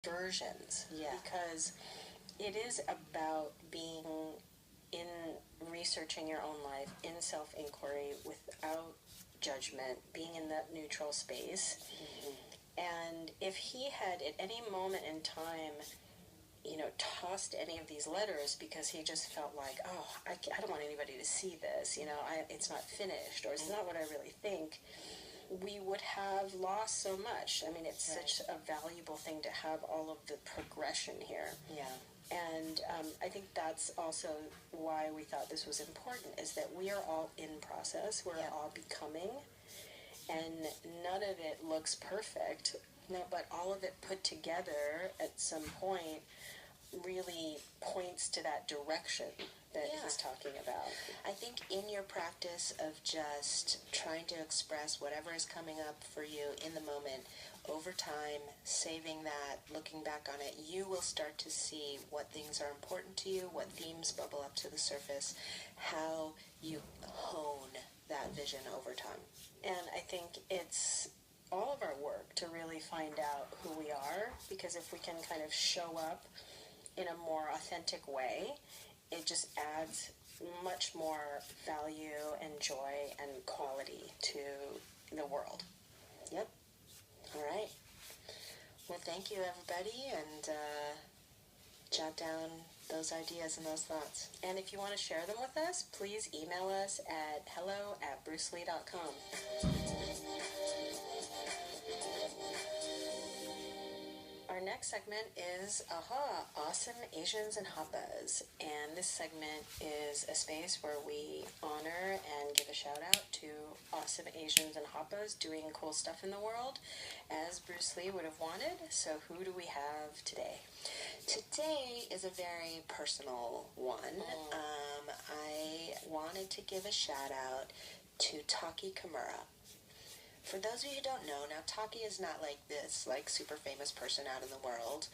versions. Yeah. Because it is about being in researching your own life, in self-inquiry, without judgment, being in that neutral space. And if he had at any moment in time, tossed any of these letters because he just felt like, oh, I don't want anybody to see this, it's not finished, or it's not what I really think, we would have lost so much. I mean, it's such a valuable thing to have all of the progression here. Yeah. And I think that's also why we thought this was important, is that we are all in process, we're all becoming, and none of it looks perfect, but all of it put together at some point really points to that direction that he's talking about. I think in your practice of just trying to express whatever is coming up for you in the moment, over time, saving that, looking back on it, you will start to see what things are important to you, what themes bubble up to the surface, how you hone that vision over time. And I think it's all of our work to really find out who we are, because if we can kind of show up in a more authentic way, it just adds much more value and joy and quality to the world. Yep. All right. Well, thank you, everybody, and jot down those ideas and those thoughts. And if you want to share them with us, please email us at hello@brucelee.com. Our next segment is Awesome Asians and Happas. And this segment is a space where we honor and give a shout out to awesome Asians and Happas doing cool stuff in the world, as Bruce Lee would have wanted. So who do we have today? Today is a very personal one. I wanted to give a shout out to Taki Kimura. For those of you who don't know, now Taki is not like this, super famous person out in the world.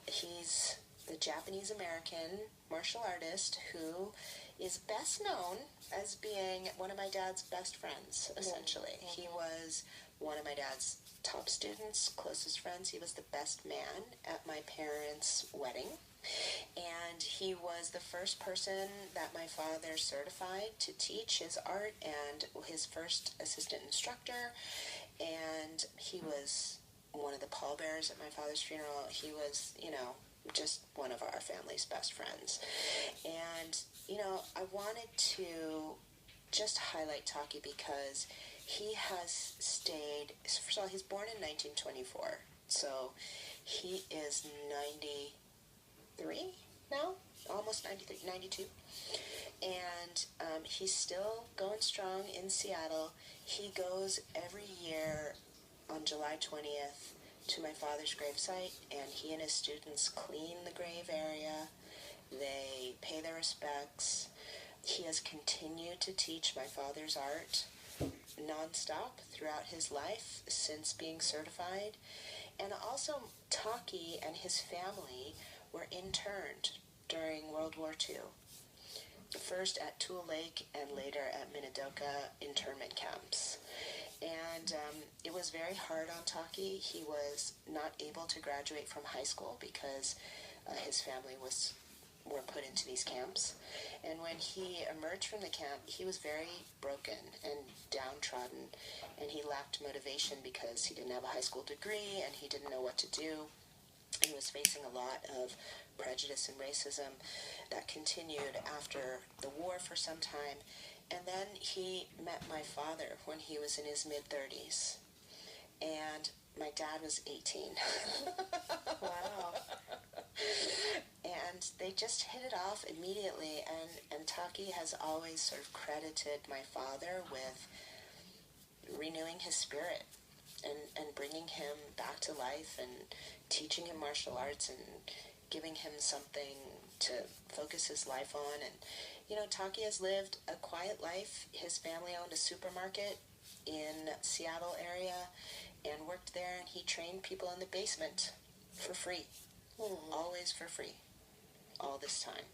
He's the Japanese-American martial artist who is best known as being one of my dad's best friends, essentially. He was one of my dad's top students, closest friends. He was the best man at my parents' wedding. And he was the first person that my father certified to teach his art, and his first assistant instructor. And he was one of the pallbearers at my father's funeral. He was, just one of our family's best friends. And, I wanted to just highlight Taki because he has stayed, first of all, he's born in 1924. So he is 93 now, almost 93, 92. And he's still going strong in Seattle. He goes every year on July 20th to my father's gravesite, and he and his students clean the grave area. They pay their respects. He has continued to teach my father's art nonstop throughout his life since being certified. And also, Taki and his family were interned during World War II. First at Tule Lake and later at Minidoka internment camps. And it was very hard on Taki. He was not able to graduate from high school because his family were put into these camps. And when he emerged from the camp, he was very broken and downtrodden, and he lacked motivation because he didn't have a high school degree and he didn't know what to do. He was facing a lot of prejudice and racism that continued after the war for some time. And then he met my father when he was in his mid-30s. And my dad was 18. Wow. And they just hit it off immediately. And Taki has always sort of credited my father with renewing his spirit and bringing him back to life and teaching him martial arts and giving him something to focus his life on. And, Taki has lived a quiet life. His family owned a supermarket in Seattle area and worked there, and he trained people in the basement for free. Always for free. All this time.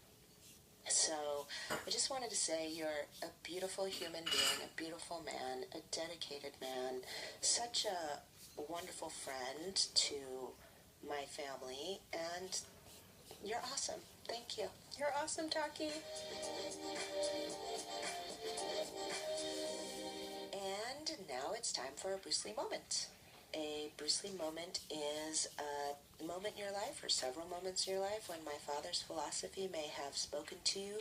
So I just wanted to say you're a beautiful human being, a beautiful man, a dedicated man, such a wonderful friend to my family, and you're awesome. Thank you. You're awesome, Taki. And now it's time for a Bruce Lee moment. A Bruce Lee moment is a moment in your life, or several moments in your life, when my father's philosophy may have spoken to you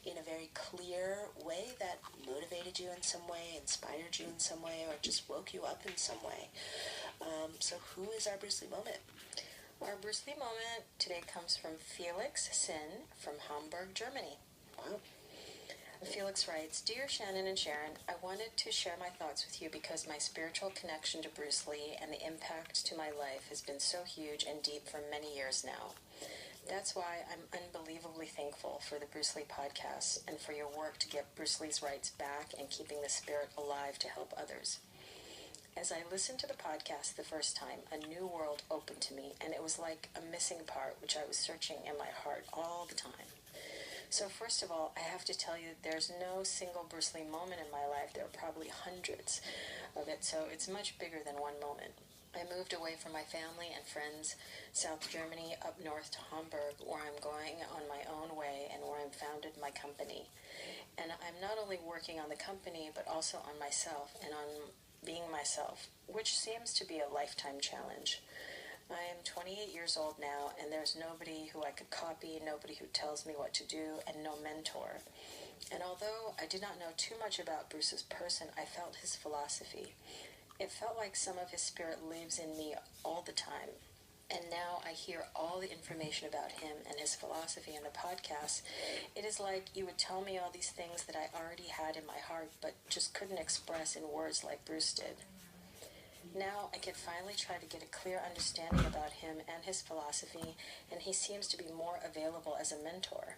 in a very clear way that motivated you in some way, inspired you in some way, or just woke you up in some way. So who is our Bruce Lee moment? Our Bruce Lee moment today comes from Felix Sin from Hamburg, Germany. Wow. Felix writes, Dear Shannon and Sharon, I wanted to share my thoughts with you because my spiritual connection to Bruce Lee and the impact to my life has been so huge and deep for many years now. That's why I'm unbelievably thankful for the Bruce Lee podcasts and for your work to get Bruce Lee's rights back and keeping the spirit alive to help others. As I listened to the podcast the first time, a new world opened to me, and it was like a missing part which I was searching in my heart all the time. So first of all, I have to tell you that there's no single Bruce Lee moment in my life. There are probably hundreds of it, so it's much bigger than one moment. I moved away from my family and friends, South Germany, up north to Hamburg, where I'm going on my own way and where I'm founded my company. And I'm not only working on the company, but also on myself and on being myself, which seems to be a lifetime challenge. I am 28 years old now, and there's nobody who I could copy, nobody who tells me what to do, and no mentor. And although I did not know too much about Bruce's person, I felt his philosophy. It felt like some of his spirit lives in me all the time. And now I hear all the information about him and his philosophy in the podcast. It is like you would tell me all these things that I already had in my heart, but just couldn't express in words like Bruce did. Now I can finally try to get a clear understanding about him and his philosophy, and he seems to be more available as a mentor.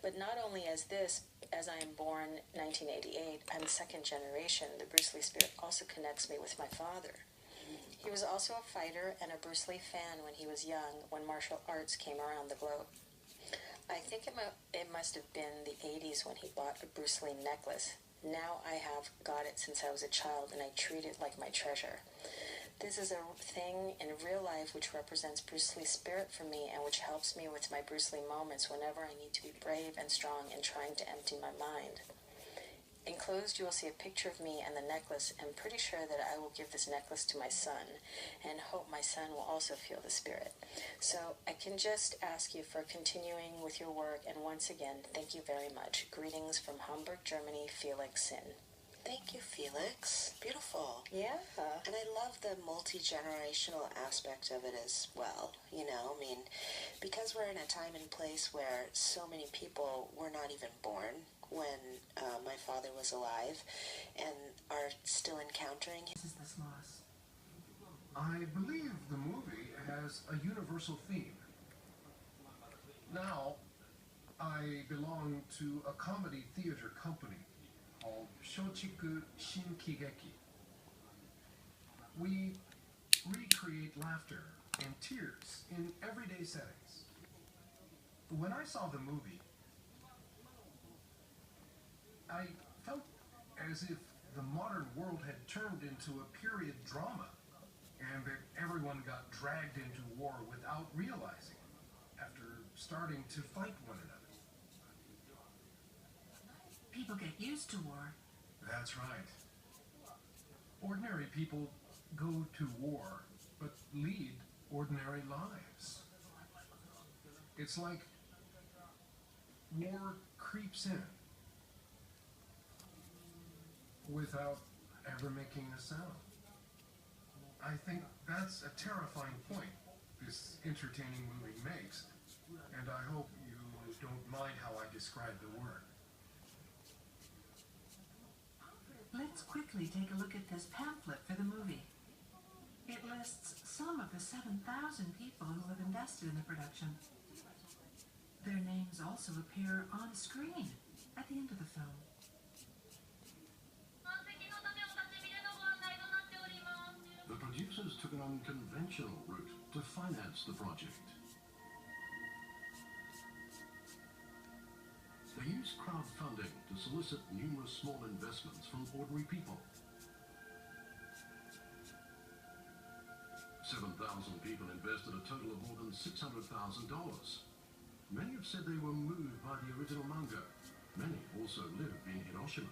But not only as this, as I am born 1988, I'm second generation, the Bruce Lee spirit also connects me with my father. He was also a fighter and a Bruce Lee fan when he was young, when martial arts came around the globe. I think it must have been the 80s when he bought a Bruce Lee necklace. Now I have got it since I was a child, and I treat it like my treasure. This is a thing in real life which represents Bruce Lee's spirit for me and which helps me with my Bruce Lee moments whenever I need to be brave and strong in trying to empty my mind. Enclosed, you will see a picture of me and the necklace. I'm pretty sure that I will give this necklace to my son and hope my son will also feel the spirit. So I can just ask you for continuing with your work, and once again, thank you very much. Greetings from Hamburg, Germany, Felix Sin. Thank you, Felix. Beautiful. Yeah. And I love the multi-generational aspect of it as well. You know, I mean, because we're in a time and place where so many people were not even born when my father was alive and are still encountering him. This loss. I believe the movie has a universal theme. Now, I belong to a comedy theater company called Shochiku Shinkigeki. We recreate laughter and tears in everyday settings. When I saw the movie, I felt as if the modern world had turned into a period drama, and that everyone got dragged into war without realizing, after starting to fight one another. People get used to war. That's right. Ordinary people go to war, but lead ordinary lives. It's like war creeps in without ever making a sound. I think that's a terrifying point this entertaining movie makes, and I hope you don't mind how I describe the word. Let's quickly take a look at this pamphlet for the movie. It lists some of the 7,000 people who have invested in the production. Their names also appear on screen at the end of the film. The producers took an unconventional route to finance the project. They used crowdfunding to solicit numerous small investments from ordinary people. £7,000 people invested a total of more than $600,000. Many have said they were moved by the original manga. Many also live in Hiroshima.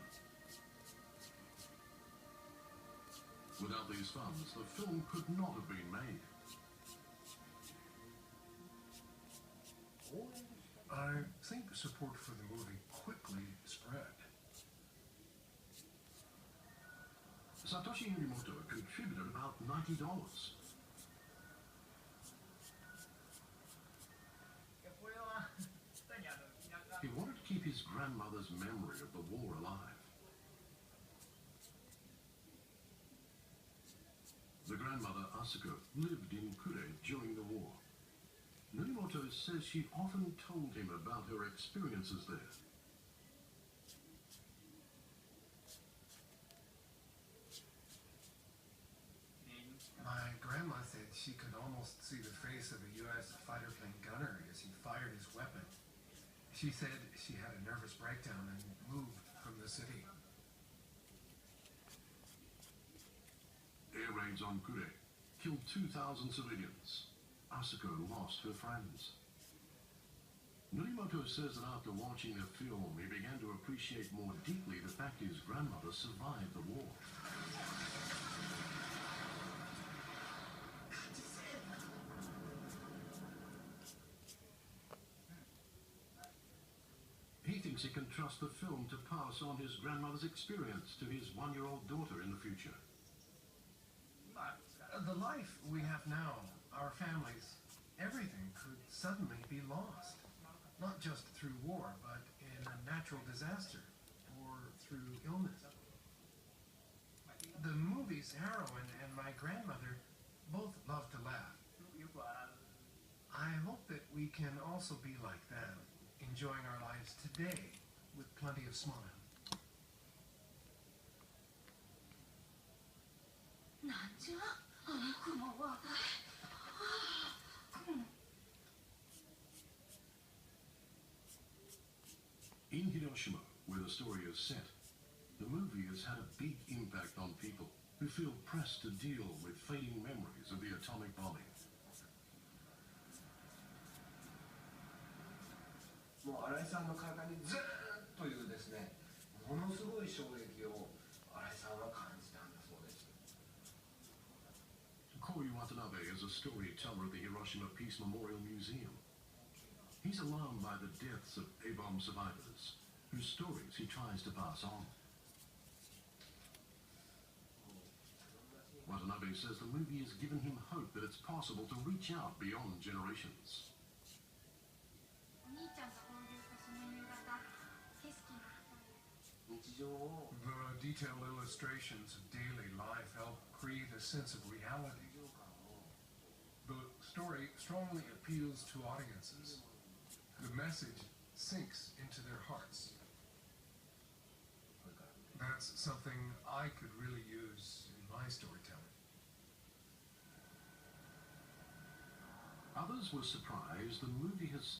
Without these funds, the film could not have been made. I think support for the movie quickly spread. Satoshi Morimoto contributed about $90. He wanted to keep his grandmother's memory of the war alive. The grandmother, Asuko, lived in Kure during the war. Morimoto says she often told him about her experiences there. My grandma said she could almost see the face of a U.S. fighter plane gunner as he fired his weapon. She said she had a nervous breakdown and moved from the city. Air raids on Kure killed 2,000 civilians. Asuko lost her friends. Morimoto says that after watching the film, he began to appreciate more deeply the fact his grandmother survived the war. He thinks he can trust the film to pass on his grandmother's experience to his one-year-old daughter in the future. The life we have now, our families, everything could suddenly be lost. Not just through war, but in a natural disaster or through illness. The movie's heroine and my grandmother both love to laugh. I hope that we can also be like them, enjoying our lives today with plenty of smile. なんじゃあの雲は。In Hiroshima, where the story is set, the movie has had a big impact on people who feel pressed to deal with fading memories of the atomic bombing. もう新井さんの体にずーっというですね、ものすごい衝撃を新井さんは感じたんだそうです。Koi Watanabe is a storyteller at the Hiroshima Peace Memorial Museum. He's alarmed by the deaths of A-bomb survivors, whose stories he tries to pass on. Watanabe says the movie has given him hope that it's possible to reach out beyond generations. お兄ちゃんが購入したその夕方、景色が日常を The detailed illustrations of daily life help create a sense of reality. The story strongly appeals to audiences. The message sinks into their hearts. That's something I could really use in my storytelling. Others were surprised the movie has